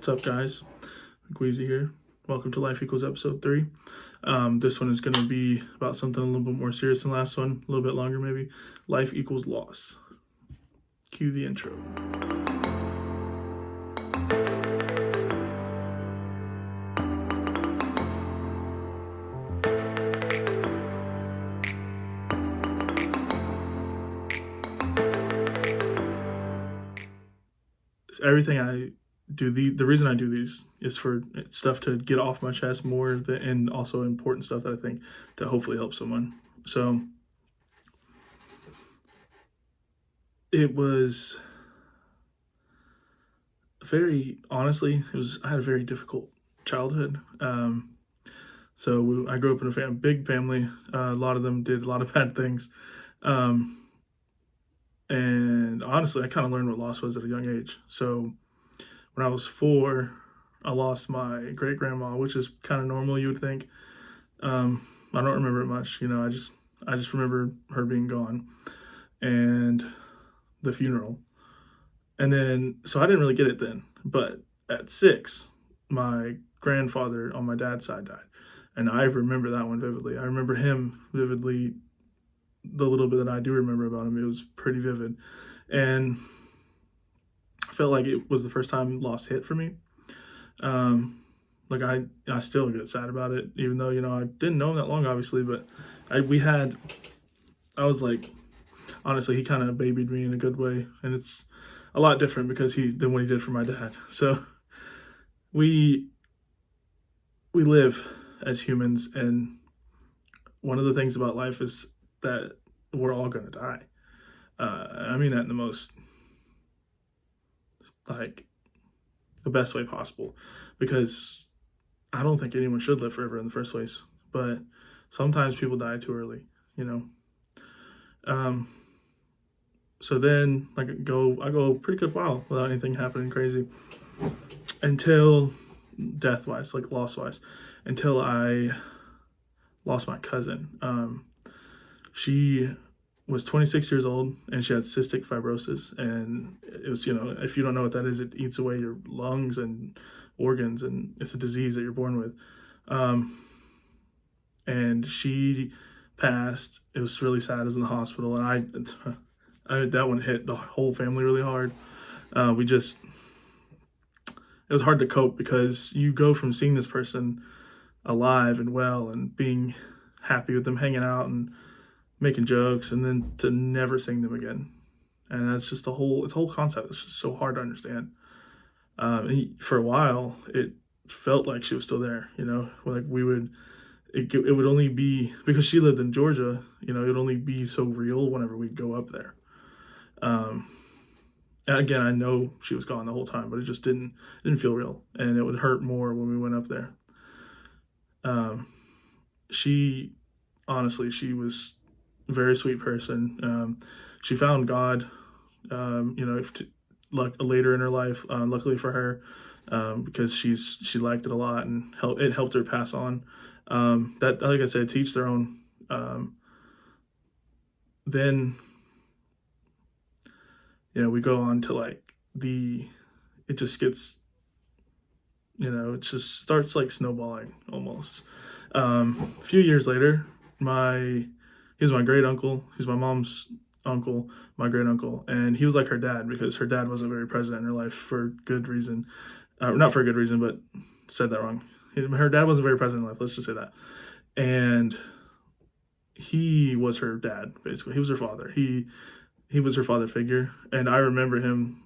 What's up, guys? Queasy here. Welcome to Life Equals episode 3. This one is going to be about something a little bit more serious than the last one, a little bit longer maybe. Life equals loss. Cue the intro. Everything I do, the reason I do these is for stuff to get off my chest more, and also important stuff that I think to hopefully help someone. So it was I had a very difficult childhood. So I grew up in a big family. A lot of them did a lot of bad things. And honestly, I kind of learned what loss was at a young age. So when I was 4, I lost my great grandma, which is kind of normal, you would think. I don't remember it much, I just remember her being gone and the funeral. And then, so I didn't really get it then. But at 6, my grandfather on my dad's side died. And I remember that one vividly. I remember him vividly. The little bit that I do remember about him, it was pretty vivid. And I felt like it was the first time loss hit for me. I still get sad about it, even though, I didn't know him that long, obviously, but I was like, honestly, he kind of babied me in a good way. And it's a lot different than what he did for my dad. So we live as humans, and one of the things about life is that we're all going to die. I mean that in the most, the best way possible, because I don't think anyone should live forever in the first place, but sometimes people die too early, So then I go a pretty good while without anything happening crazy, until death-wise, loss-wise, until I lost my cousin. She was 26 years old, and she had cystic fibrosis, and it was, if you don't know what that is, it eats away your lungs and organs, and it's a disease that you're born with. And she passed. It was really sad. I was in the hospital, and I that one hit the whole family really hard. It was hard to cope, because you go from seeing this person alive and well and being happy with them, hanging out and making jokes, and then to never seeing them again. And that's just it's a whole concept. It's just so hard to understand. For a while, it felt like she was still there, it would only be, because she lived in Georgia, it would only be so real whenever we'd go up there. And again, I know she was gone the whole time, but it just didn't feel real, and it would hurt more when we went up there. She was a very sweet person. She found God, later in her life, luckily for her, because she liked it a lot, and it helped her pass on. That, like I said, teach their own. Then, we go on to it just gets, it just starts snowballing almost. A few years later, he was my great uncle. He's my mom's uncle, my great uncle, and he was like her dad, because her dad wasn't very present in her life for good reason. Not for a good reason, but said that wrong. Her dad wasn't very present in life. Let's just say that. And he was her dad, basically. He was her father. He was her father figure, and I remember him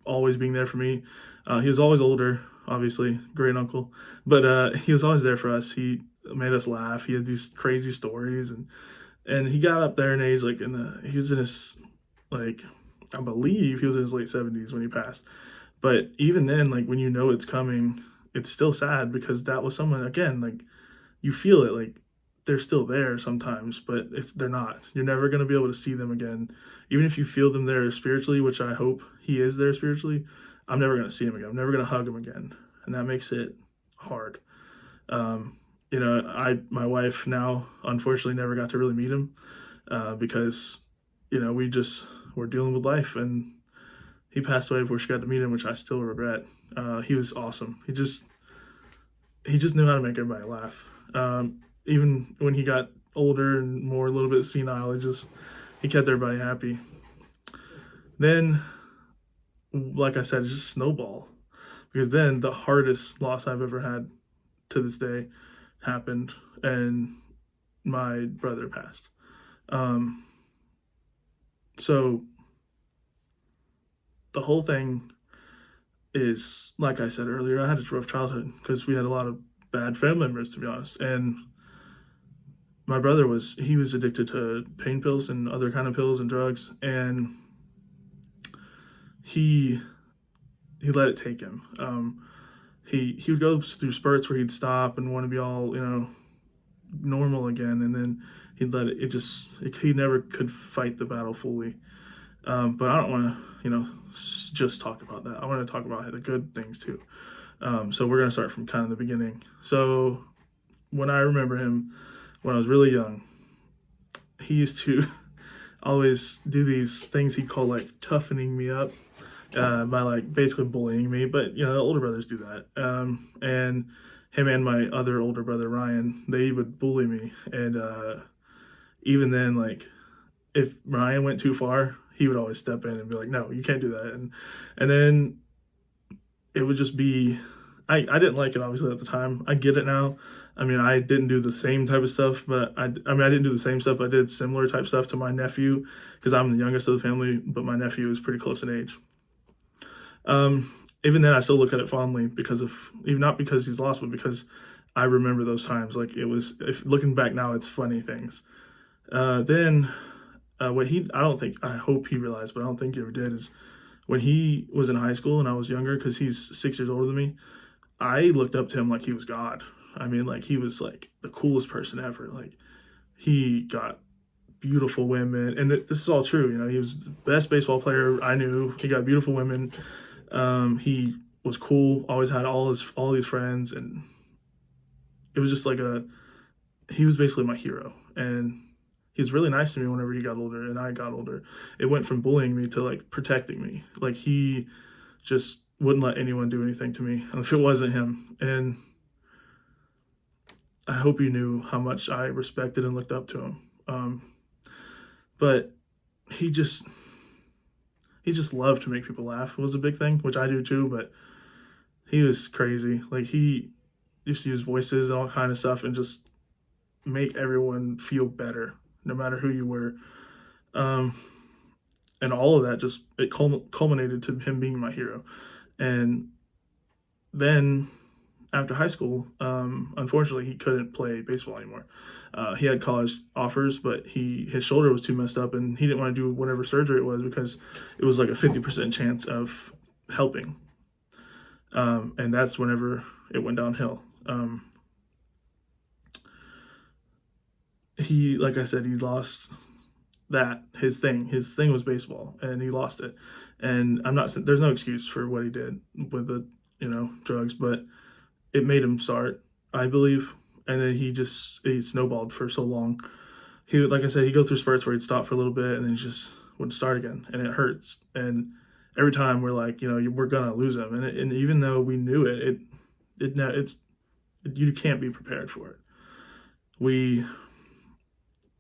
always being there for me. He was always older, obviously, great uncle, but he was always there for us. He made us laugh. He had these crazy stories, and he got up there in age, he was in his, I believe he was in his late 70s when he passed. But even then, when it's coming, it's still sad, because that was someone, again, you feel it, they're still there sometimes, but they're not. You're never going to be able to see them again. Even if you feel them there spiritually, which I hope he is there spiritually, I'm never going to see him again. I'm never going to hug him again. And that makes it hard. My wife now, unfortunately, never got to really meet him, because, we're dealing with life, and he passed away before she got to meet him, which I still regret. He was awesome. He just knew how to make everybody laugh. Even when he got older and more a little bit senile, he kept everybody happy. Then, like I said, it just snowballed, because then the hardest loss I've ever had to this day happened, and my brother passed. So the whole thing is, like I said earlier, I had a rough childhood because we had a lot of bad family members, to be honest. And my brother was addicted to pain pills and other kind of pills and drugs, and he let it take him. He would go through spurts where he'd stop and want to be all, normal again, and then he'd let he never could fight the battle fully. But I don't want to, just talk about that. I want to talk about the good things too. So we're going to start from kind of the beginning. So when I remember him, when I was really young, he used to always do these things he called like toughening me up, by like basically bullying me. But the older brothers do that. And him and my other older brother Ryan, they would bully me. And even then, like, if Ryan went too far, he would always step in and be like, "No, you can't do that." And then it would just be, I didn't like it obviously at the time. I get it now. I mean, I didn't do the same type of stuff, but I didn't do the same stuff. I did similar type stuff to my nephew because I'm the youngest of the family, but my nephew is pretty close in age. Even then, I still look at it fondly even not because he's lost, but because I remember those times. Like, if looking back now, it's funny things. Then I hope he realized, but I don't think he ever did, is when he was in high school and I was younger, because he's 6 years older than me, I looked up to him like he was God. I mean, like, he was like the coolest person ever. Like, he got beautiful women, and this is all true. He was the best baseball player I knew. He got beautiful women. He was cool, always had all these friends, and it was just like he was basically my hero. And he was really nice to me whenever he got older and I got older. It went from bullying me to like protecting me. Like, he just wouldn't let anyone do anything to me if it wasn't him. And I hope you knew how much I respected and looked up to him. But he just loved to make people laugh. It was a big thing, which I do too, but he was crazy. Like, he used to use voices and all kind of stuff and just make everyone feel better, no matter who you were. And all of that it culminated to him being my hero. And then after high school, unfortunately, he couldn't play baseball anymore. He had college offers, but his shoulder was too messed up, and he didn't want to do whatever surgery it was because it was like a 50% chance of helping. And that's whenever it went downhill. Like I said, he lost that. His thing was baseball, and he lost it. And there's no excuse for what he did with the, drugs, but it made him start, I believe. And then he snowballed for so long. Like I said, he'd go through spurts where he'd stop for a little bit and then he just would start again, and it hurts. And every time we're like, we're gonna lose him. And even though we knew you can't be prepared for it.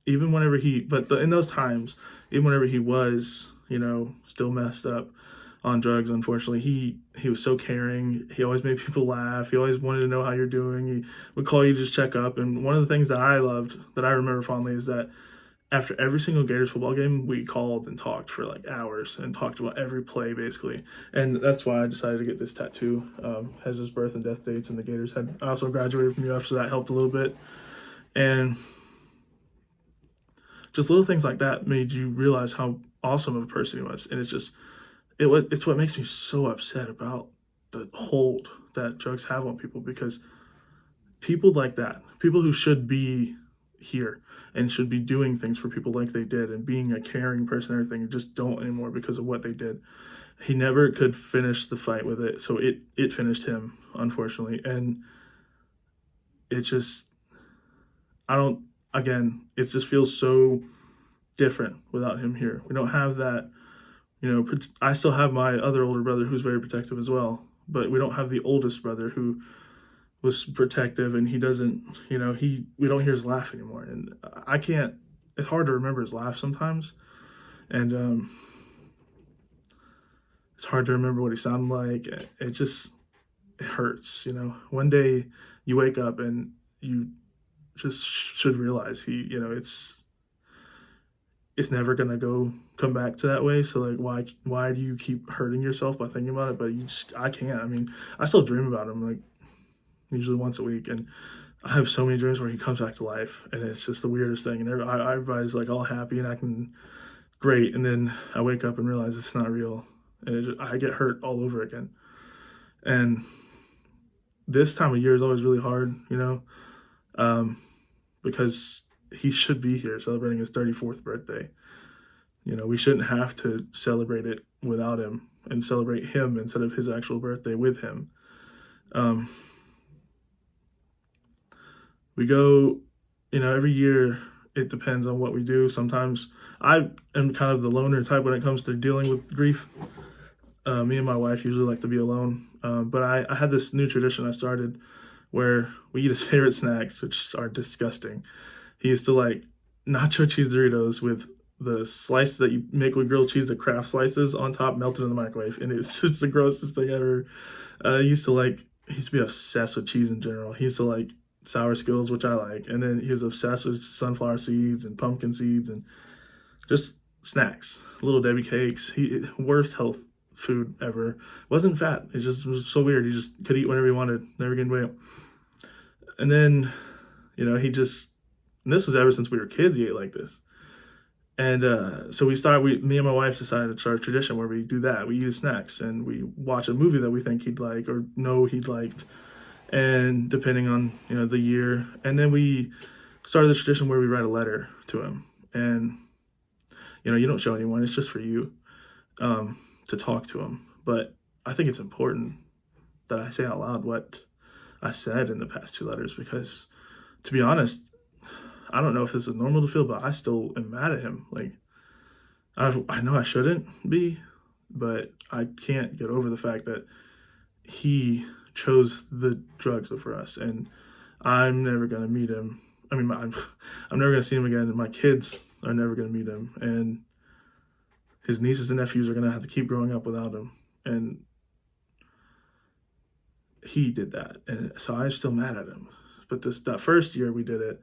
In those times, even whenever he was, still messed up on drugs, unfortunately, he was so caring. He always made people laugh. He always wanted to know how you're doing. He would call you to just check up. And one of the things that I loved, that I remember fondly, is that after every single Gators football game, we called and talked for like hours and talked about every play, basically. And that's why I decided to get this tattoo. Has his birth and death dates, and the Gators I also graduated from UF, so that helped a little bit. And just little things like that made you realize how awesome of a person he was. And it's what makes me so upset about the hold that drugs have on people, because people like that, people who should be here and should be doing things for people like they did and being a caring person and everything, just don't anymore because of what they did. He never could finish the fight with it, so it finished him, unfortunately. And it just, it just feels so different without him here. We don't have that I still have my other older brother who's very protective as well, but we don't have the oldest brother who was protective, and he doesn't, we don't hear his laugh anymore. And I can't, it's hard to remember his laugh sometimes. And it's hard to remember what he sounded like. It hurts, One day you wake up and you just should realize it's never gonna come back to that way. So like, why do you keep hurting yourself by thinking about it? But I can't. I mean, I still dream about him, like usually once a week, and I have so many dreams where he comes back to life, and it's just the weirdest thing. And everybody's like all happy and acting great, and then I wake up and realize it's not real, and I get hurt all over again. And this time of year is always really hard, because he should be here celebrating his 34th birthday. We shouldn't have to celebrate it without him and celebrate him instead of his actual birthday with him. We go, every year it depends on what we do. Sometimes I am kind of the loner type when it comes to dealing with grief. Me and my wife usually like to be alone. But I had this new tradition I started where we eat his favorite snacks, which are disgusting. He used to like nacho cheese Doritos with the slice that you make with grilled cheese, the Kraft slices on top, melted in the microwave. And it's just the grossest thing ever. He used to be obsessed with cheese in general. He used to like sour Skittles, which I like. And then he was obsessed with sunflower seeds and pumpkin seeds and just snacks, Little Debbie cakes. Worst health food ever. Wasn't fat. It just was so weird. He just could eat whatever he wanted, never gained weight. And then, and this was ever since we were kids, he ate like this. And so me and my wife decided to start a tradition where we do that. We eat his snacks and we watch a movie that we think he'd like or know he'd liked. And depending on, the year. And then we started the tradition where we write a letter to him. And, you don't show anyone. It's just for you to talk to him. But I think it's important that I say out loud what I said in the past 2 letters, because to be honest, I don't know if this is normal to feel, but I still am mad at him. Like, I know I shouldn't be, but I can't get over the fact that he chose the drugs over us, and I'm never going to meet him. I mean, I'm never going to see him again, and my kids are never going to meet him, and his nieces and nephews are going to have to keep growing up without him. And he did that, and so I'm still mad at him. But that first year we did it,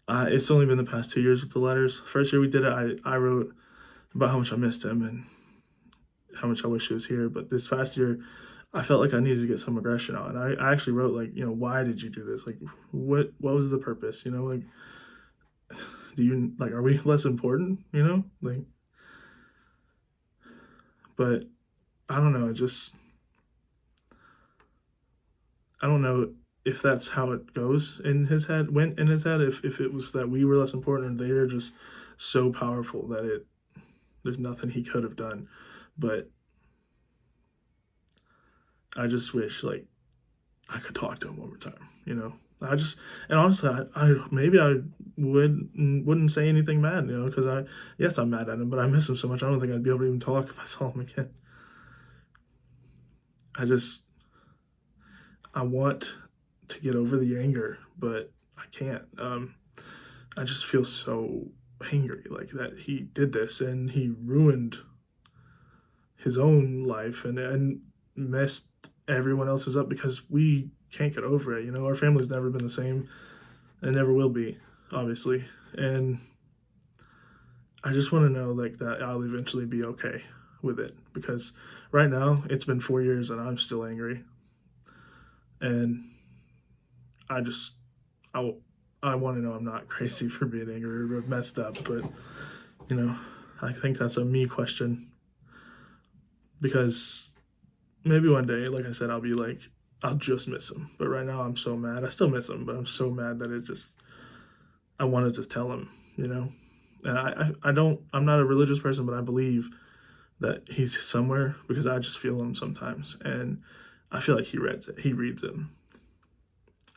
it's only been the past 2 years with the letters. First year we did it, I wrote about how much I missed him and how much I wish he was here. But this past year, I felt like I needed to get some aggression out. And I actually wrote, why did you do this? Like, what was the purpose? Do you, are we less important? But I don't know. I don't know if that's how it goes in his head, went in his head, if it was that we were less important, or they're just so powerful that there's nothing he could have done. But I just wish I could talk to him one more time, and honestly, maybe I wouldn't say anything mad, because yes, I'm mad at him, but I miss him so much. I don't think I'd be able to even talk if I saw him again. I want to get over the anger, but I can't. I just feel so angry, that he did this and he ruined his own life and messed everyone else's up because we can't get over it. Our family's never been the same and never will be, obviously. And I just want to know that I'll eventually be okay with it, because right now it's been 4 years and I'm still angry. And I want to know I'm not crazy for being angry or messed up, but I think that's a me question, because maybe one day, like I said, I'll be I'll just miss him. But right now I'm so mad. I still miss him, but I'm so mad that I want to just tell him, and I'm not a religious person, but I believe that he's somewhere, because I just feel him sometimes. And I feel like he reads it.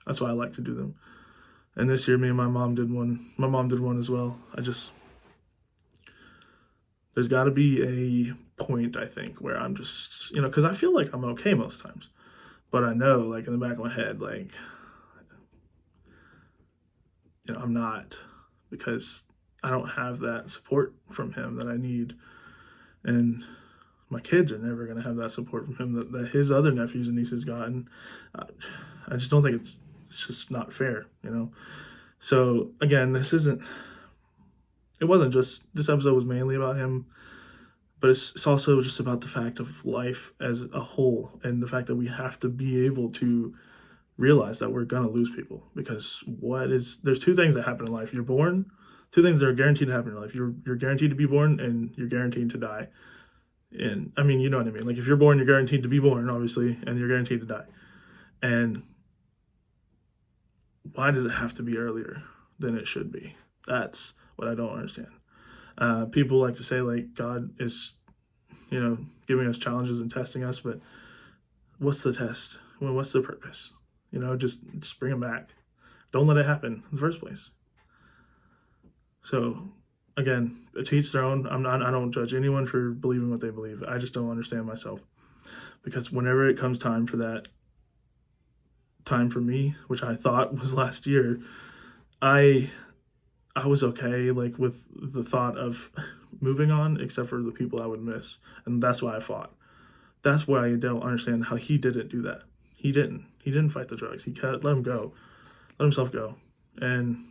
That's why I like to do them. And this year, me and my mom did one. As well. There's got to be a point, I think, where I'm just, because I feel like I'm okay most times, but I know, like, in the back of my head, like, I'm not, because I don't have that support from him that I need. And my kids are never going to have that support from him that his other nephews and nieces got. And I just don't think it's just not fair, So again, this episode was mainly about him, but it's also just about the fact of life as a whole, and the fact that we have to be able to realize that we're going to lose people, because there's two things that happen in life. You're born, two things that are guaranteed to happen in life. You're guaranteed to be born, and you're guaranteed to die. And I mean, you know what I mean? Like, if you're born, you're guaranteed to be born, obviously, and you're guaranteed to die. And why does it have to be earlier than it should be? That's what I don't understand. People like to say, like, God is, giving us challenges and testing us, but what's the test? Well, what's the purpose? Just bring them back. Don't let it happen in the first place. So, again, to each their own. I don't judge anyone for believing what they believe. I just don't understand myself, because whenever it comes time for that, time for me, which I thought was last year, I was okay, like, with the thought of moving on, except for the people I would miss, and that's why I fought. That's why I don't understand how he didn't do that. He didn't fight the drugs. He let him go, let himself go, and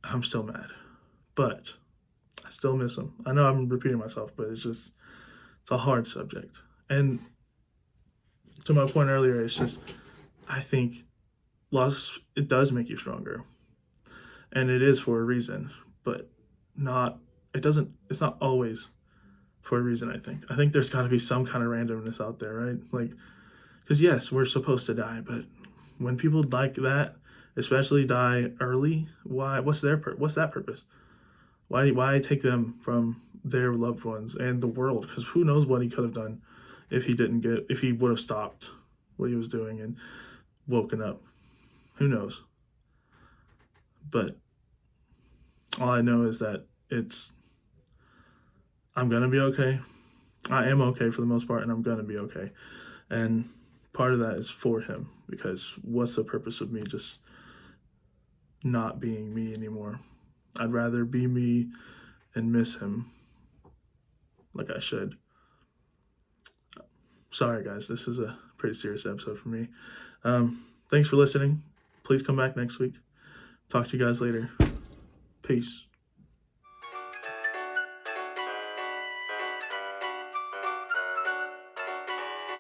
I'm still mad, but I still miss him. I know I'm repeating myself, but it's a hard subject. And to my point earlier, it's just, I think loss, it does make you stronger, and it is for a reason, but it's not always for a reason. I think there's got to be some kind of randomness out there, right? Like, because yes, we're supposed to die, but when people like that, especially die early, why? What's that purpose? Why take them from their loved ones and the world? Because who knows what he could have done if he would have stopped what he was doing and woken up. Who knows? But all I know is that I'm gonna be okay. I am okay for the most part, and I'm gonna be okay. And part of that is for him, because what's the purpose of me just not being me anymore? I'd rather be me and miss him like I should. Sorry, guys, this is a pretty serious episode for me. Thanks for listening. Please come back next week. Talk to you guys later. Peace.